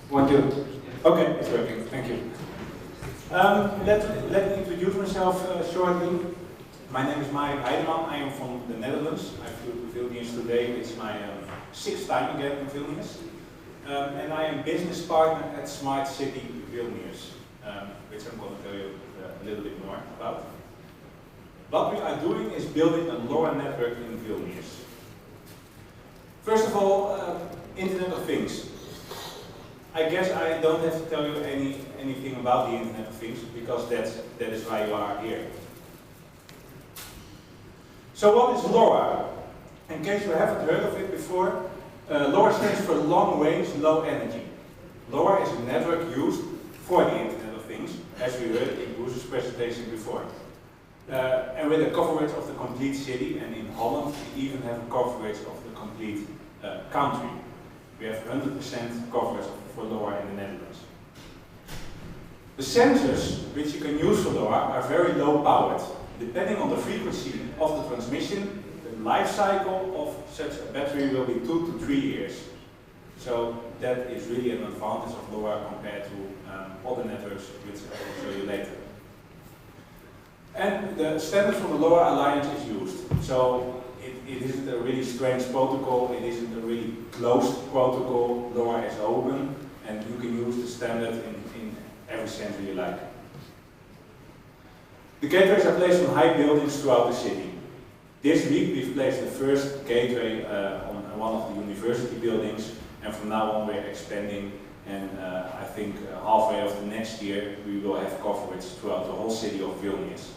1, 2. Okay, it's working. Thank you. Let me introduce myself shortly. My name is Marin Heideman. I am from the Netherlands. I flew to Vilnius today. It's my 6th time again in Vilnius. And I am business partner at Smart City Vilnius, which I'm going to tell you a little bit more about. What we are doing is building a LoRa network in Vilnius. First of all, Internet of Things. I guess I don't have to tell you anything about the Internet of Things, because that is why you are here. So what is LoRa? In case you haven't heard of it before, LoRa stands for Long Range Low Energy. LoRa is a network used for the Internet of Things, as we heard in Bruce's presentation before. And with a coverage of the complete city, and in Holland we even have a coverage of the complete country. We have 100% coverage for LoRa in the Netherlands. The sensors which you can use for LoRa are very low powered. Depending on the frequency of the transmission, the life cycle of such a battery will be 2 to 3 years. So that is really an advantage of LoRa compared to other networks, which I will show you later. And the standard from the LoRa Alliance is used. So it isn't a really strange protocol, it isn't a really closed protocol. LoRa is open, and you can use the standard in every sensor you like. The gateways are placed on high buildings throughout the city. This week we've placed the first gateway on one of the university buildings, and from now on we're expanding, and I think halfway of the next year we will have coverage throughout the whole city of Vilnius.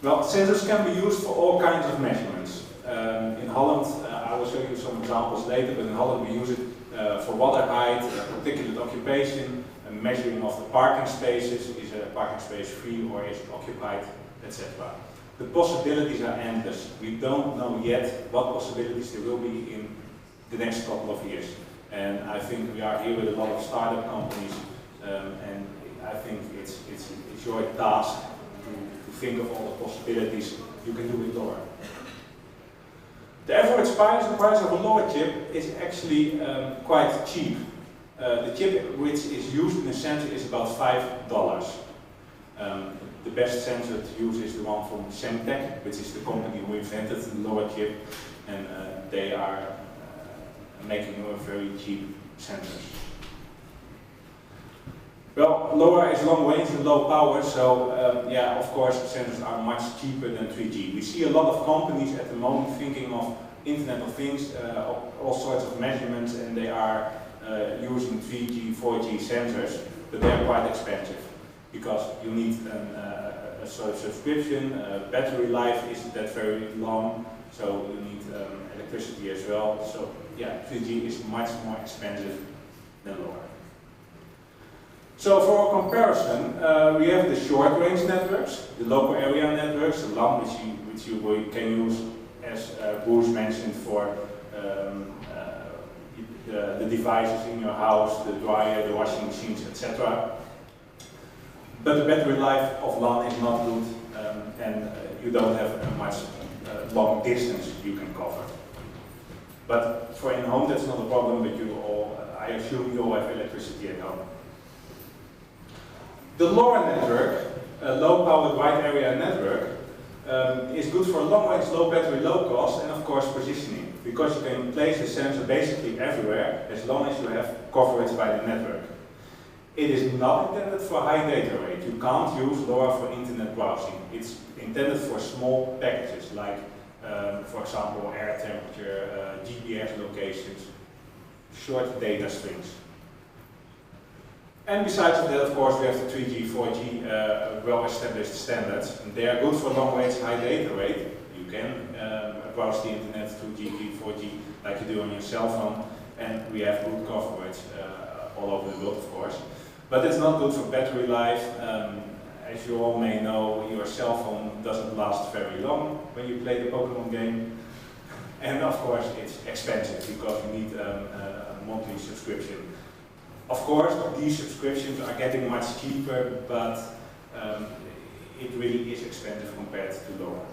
Well, sensors can be used for all kinds of measurements. In Holland, I will show you some examples later, but in Holland we use it for water height, particulate occupation, measuring of the parking spaces, is a parking space free or is it occupied, etc. The possibilities are endless. We don't know yet what possibilities there will be in the next couple of years. And I think we are here with a lot of startup companies, and I think it's your task to think of all the possibilities you can do with LoRa. The average price of a LoRa chip is actually quite cheap. The chip which is used in a sensor is about $5. The best sensor to use is the one from Semtech, which is the company who invented the LoRa chip, and they are making very cheap sensors. Well, LoRa is long range and low power, so yeah, of course sensors are much cheaper than 3G. We see a lot of companies at the moment thinking of Internet of Things, all sorts of measurements, and they are using 3G, 4G sensors, but they are quite expensive because you need a sort of subscription, battery life isn't that very long, so you need electricity as well. So yeah, 3G is much more expensive than LoRa. So for a comparison, we have the short range networks, the local area networks, the LAN which you can use, as Bruce mentioned, for the devices in your house, the dryer, the washing machines, etc. But the battery life of LAN is not good, and you don't have a much long distance you can cover. But for in-home that's not a problem, but you all, I assume you all have electricity at home. The LoRa network, a low-powered wide area network, is good for long range, low battery, low cost, and of course positioning, because you can place the sensor basically everywhere as long as you have coverage by the network. It is not intended for high data rate. You can't use LoRa for internet browsing. It's intended for small packages like, for example, air temperature, GPS locations, short data strings. And besides that, of course, we have the 3G, 4G well-established standards. And they are good for long-range, high data rate. You can browse the internet through 3G, 4G, like you do on your cell phone. And we have good coverage all over the world, of course. But it's not good for battery life. As you all may know, your cell phone doesn't last very long when you play the Pokemon game. And of course, it's expensive because you need a monthly subscription. Of course, these subscriptions are getting much cheaper, but it really is expensive compared to LoRa.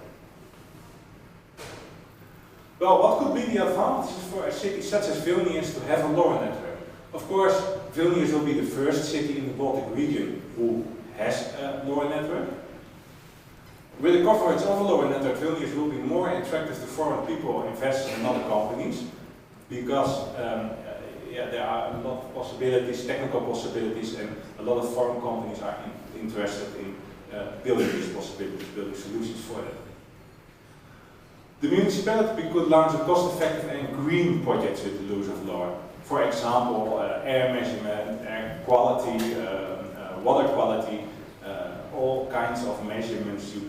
Well, what could be the advantages for a city such as Vilnius to have a LoRa network? Of course, Vilnius will be the first city in the Baltic region who has a LoRa network. With the coverage of a LoRa network, Vilnius will be more attractive to foreign people, investors and other companies, because there are a lot of possibilities, technical possibilities, and a lot of foreign companies are interested in building these possibilities, building solutions for them. The municipality could launch a cost-effective and green projects with the use of LoRa. For example, air measurement, air quality, water quality, all kinds of measurements. You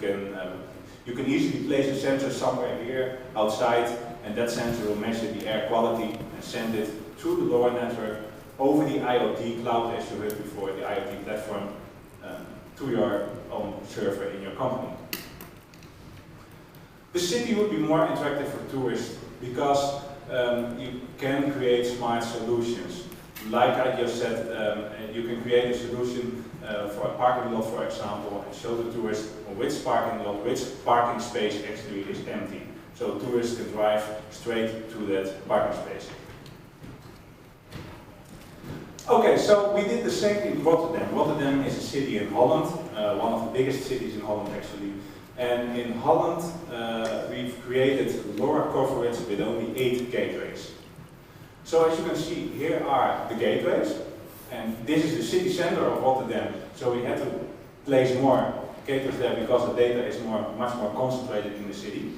can easily place a sensor somewhere here outside, and that sensor will measure the air quality and send it through the LoRa network over the IoT cloud, as you heard before, the IoT platform, to your own server in your company. The city would be more attractive for tourists because you can create smart solutions. Like I just said, you can create a solution for a parking lot, for example, and show the tourists on which parking lot, which parking space actually is empty. So tourists can drive straight to that parking space. Okay, so we did the same in Rotterdam. Rotterdam is a city in Holland, one of the biggest cities in Holland actually. And in Holland, we've created LoRa coverage with only 8 gateways. So as you can see, here are the gateways. And this is the city center of Rotterdam. So we had to place more gateways there because the data is much more concentrated in the city.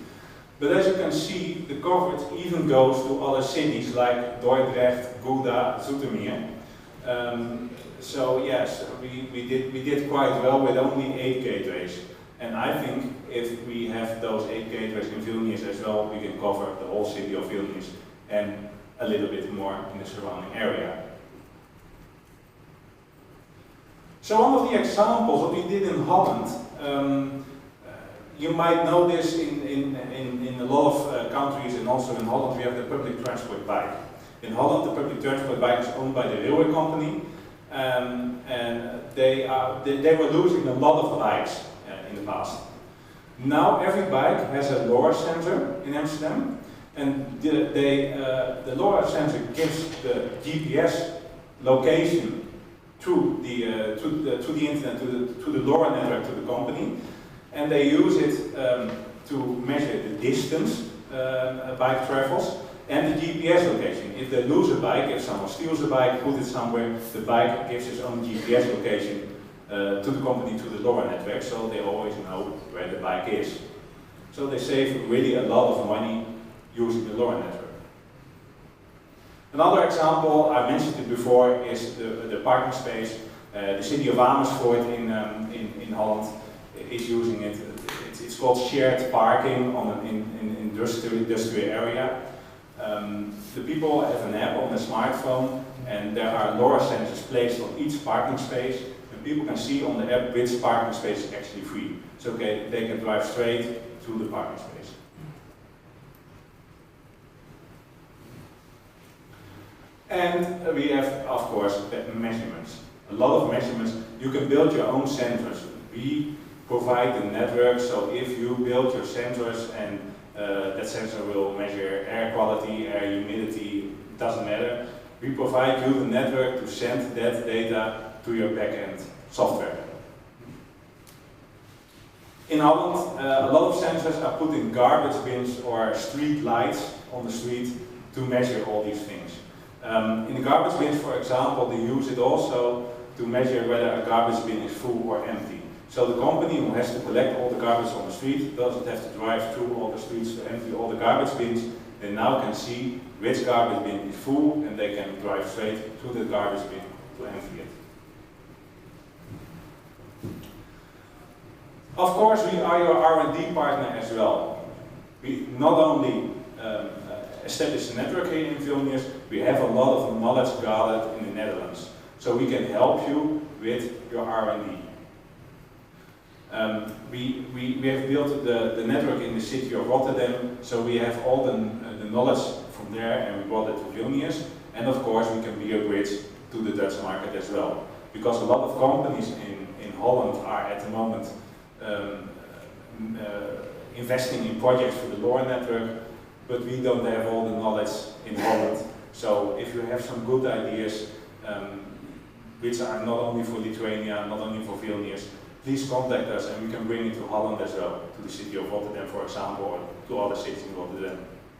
But as you can see, the coverage even goes to other cities like Dordrecht, Gouda, Zoetermeer. So yes, we did quite well with only 8 gateways. And I think if we have those 8 gateways in Vilnius as well, we can cover the whole city of Vilnius and a little bit more in the surrounding area. So one of the examples what we did in Holland, you might know this in a lot of countries, and also in Holland we have the public transport bike. In Holland the public transport bike is owned by the railway company, and they were losing a lot of bikes in the past. Now every bike has a LoRa sensor in Amsterdam, and the LoRa sensor gives the GPS location through the internet to the LoRa network to the company, and they use it to measure the distance a bike travels and the GPS location. If they lose a bike, if someone steals a bike, put it somewhere, the bike gives its own GPS location to the company, to the LoRa network, so they always know where the bike is. So they save really a lot of money using the LoRa network. Another example, I mentioned it before, is the parking space. The city of Amersfoort in Holland is using it. It's called shared parking on an industrial area. The people have an app on their smartphone, and there are LoRa sensors placed on each parking space. People can see on the app which parking space is actually free. So they can drive straight to the parking space. And we have, of course, measurements. A lot of measurements. You can build your own sensors. We provide the network, so if you build your sensors and that sensor will measure air quality, air humidity, doesn't matter. We provide you the network to send that data to your backend software. In Holland, a lot of sensors are put in garbage bins or street lights on the street to measure all these things. In the garbage bins, for example, they use it also to measure whether a garbage bin is full or empty. So the company who has to collect all the garbage on the street doesn't have to drive through all the streets to empty all the garbage bins. They now can see which garbage bin is full, and they can drive straight to the garbage bin to empty it. Of course, we are your R&D partner as well. We not only establish a network here in Vilnius, we have a lot of knowledge gathered in the Netherlands. So we can help you with your R&D. We have built the network in the city of Rotterdam, so we have all the knowledge from there, and we brought it to Vilnius. And of course we can be a bridge to the Dutch market as well. Because a lot of companies in Holland are at the moment investing in projects for the LoRa network, but we don't have all the knowledge in Holland. So if if you have some good ideas, which are not only for Lithuania, not only for Vilnius, please contact us and we can bring it to Holland as well, to the city of Rotterdam, for example, or to other cities in Rotterdam,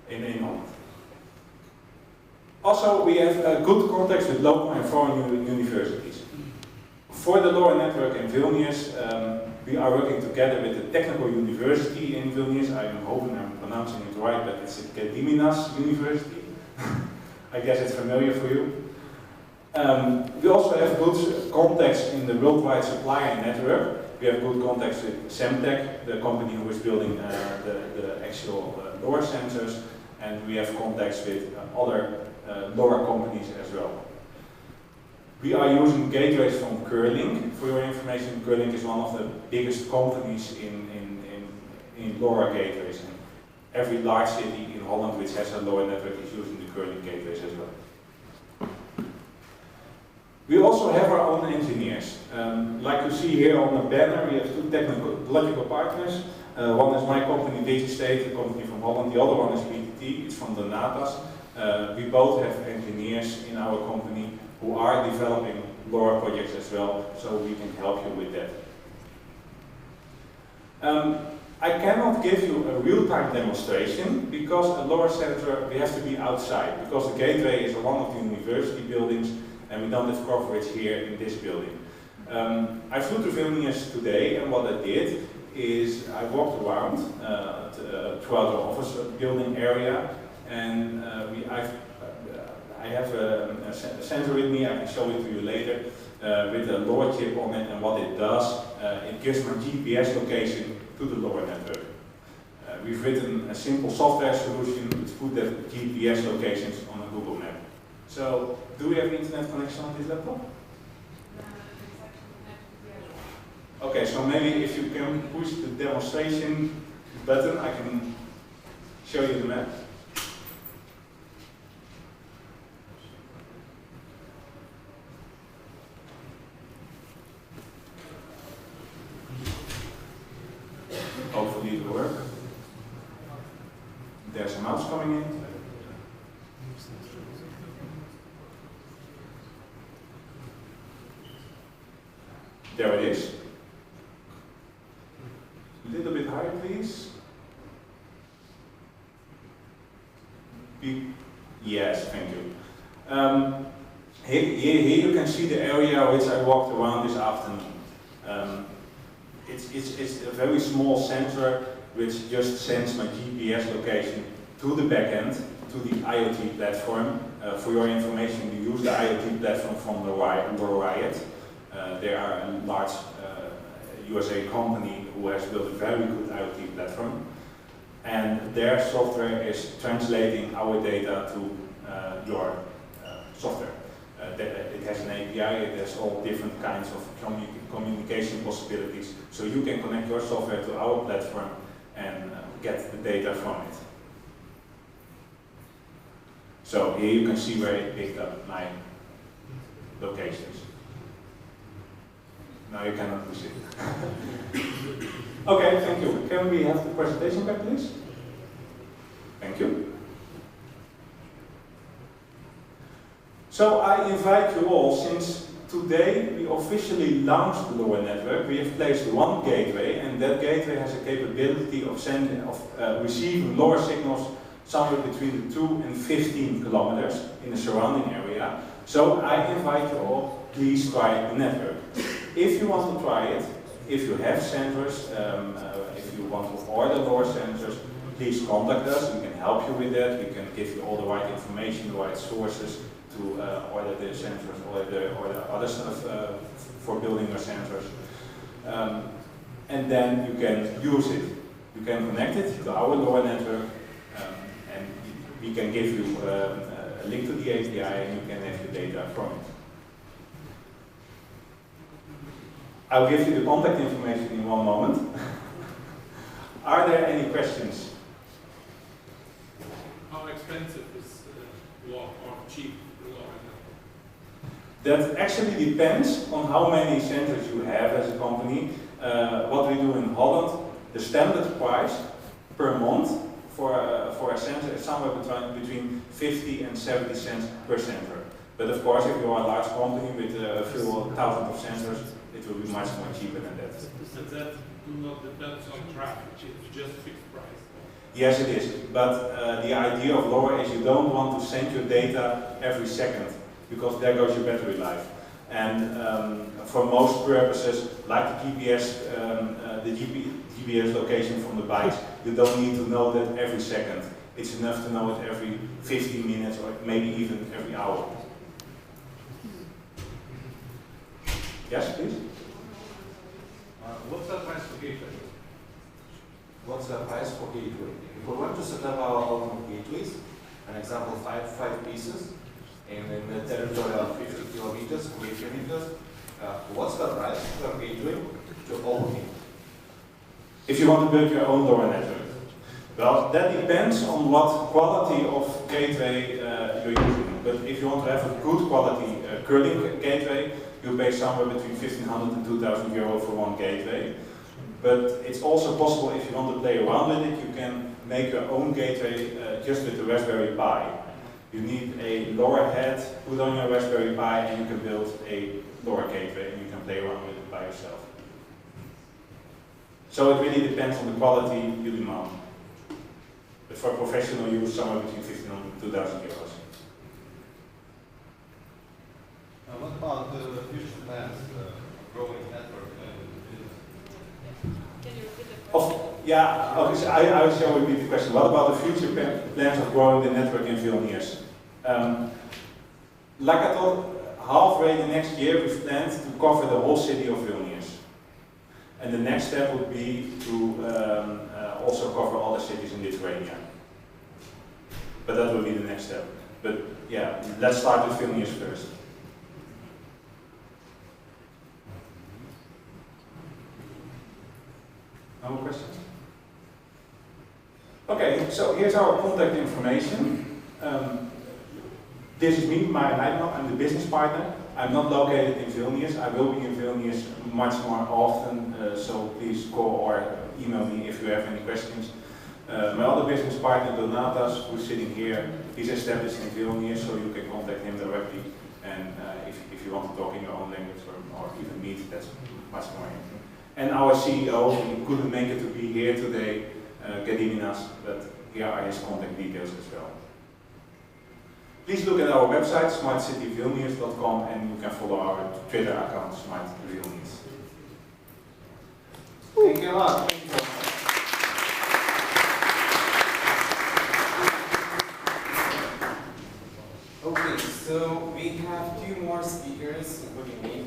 in Holland. Also, we have good contacts with local and foreign universities. For the LoRa network in Vilnius, we are working together with the technical university in Vilnius. I'm hoping I'm pronouncing it right, but it's Gediminas University. I guess it's familiar for you. We also have good contacts in the worldwide supplier network. We have good contacts with Semtech, the company who is building the actual LoRa sensors, and we have contacts with other LoRa companies as well. We are using gateways from Curlink. For your information, Curlink is one of the biggest companies in LoRa gateways. And every large city in Holland which has a LoRa network is using the Curlink gateways as well. We also have our own engineers. Like you see here on the banner, we have two technological partners. One is my company, DigiState, a company from Holland. The other one is PTT, it's from the Natas. We both have engineers in our company who are developing LoRa projects as well, so we can help you with that. I cannot give you a real-time demonstration because a LoRa sensor, we have to be outside, because the gateway is one of the university buildings and we don't have coverage here in this building. I flew to Vilnius today, and what I did is I walked around throughout the office building area, and I have a sensor with me. I can show it to you later, with a LoRa chip on it, and what it does, it gives my GPS location to the LoRa network. We've written a simple software solution to put the GPS locations on a Google map. So, do we have internet connection on this laptop? Okay, so maybe if you can push the demonstration button, I can show you the map. Hopefully it will work. There's a mouse coming in. There it is. A little bit higher, please. Yes, thank you. Here you can see the area which I walked around this afternoon. It's a very small sensor which just sends my GPS location to the backend, to the IoT platform. For your information, we use the IoT platform from LoRa. They are a large USA company who has built a very good IoT platform, and their software is translating our data to your software. It has an API, it has all different kinds of communication possibilities, so you can connect your software to our platform and get the data from it. So here you can see where it picked up my locations. Now you cannot push it. Okay, thank you. Can we have the presentation back, please? Thank you. So I invite you all, since today we officially launched the LoRa network, we have placed one gateway, and that gateway has a capability of receiving LoRa signals somewhere between 2 and 15 kilometers in the surrounding area. So I invite you all, please try the network. If you want to try it, if you have sensors, if you want to order LoRa sensors, please contact us. We can help you with that. We can give you all the right information, the right sources to order the sensors or the other stuff for building your sensors. And then you can use it. You can connect it to our LoRa network, and we can give you a link to the API, and you can have your data from it. I'll give you the contact information in one moment. Are there any questions? How expensive is LoRa or cheap LoRa? That actually depends on how many sensors you have as a company. What we do in Holland, the standard price per month for a sensor is somewhere between 50 and 70 cents per sensor. But of course, if you are a large company with a few thousands of sensors, it will be much more cheaper than that. So that do not depends on traffic, it's just fixed price. Yes, it is. But the idea of LoRa is you don't want to send your data every second, because there goes your battery life. And for most purposes, like the GPS location from the bikes, you don't need to know that every second. It's enough to know it every 15 minutes or maybe even every hour. Yes, please? What's the price for gateway? What's the price for gateway? If we want to set up our own gateways, an example, five pieces, and in the territory of 50 kilometers, square kilometers, what's the price per gateway to own it? If you want to build your own LoRa network. Well, that depends on what quality of gateway you're using. But if you want to have a good quality curling gateway, you pay somewhere between 1,500 and 2,000 euro for one gateway. But it's also possible, if you want to play around with it, you can make your own gateway just with the Raspberry Pi. You need a LoRa head, put on your Raspberry Pi, and you can build a LoRa gateway, and you can play around with it by yourself. So it really depends on the quality you demand. But for professional use, somewhere between 1,500 and 2,000 euros. What about the future plans, growing network? Can you repeat the question? Yeah, okay, so I shall repeat the question. What about the future plans of growing the network in Vilnius? Like I thought, halfway the next year we've planned to cover the whole city of Vilnius. And the next step would be to also cover all the cities in Lithuania. But that will be the next step. But yeah, let's start with Vilnius first. No more questions? Okay, so here's our contact information. This is me, Marin Heideman. I'm the business partner. I'm not located in Vilnius. I will be in Vilnius much more often, so please call or email me if you have any questions. My other business partner, Donatas, who's sitting here, he's established in Vilnius, so you can contact him directly. And if you want to talk in your own language or even meet, that's much more interesting. And our CEO, he couldn't make it to be here today, Gediminas, but here are his contact details as well. Please look at our website, smartcityvilnius.com, and you can follow our Twitter account, smartvilnius. Thank you a lot. Okay, so we have two more speakers, including me.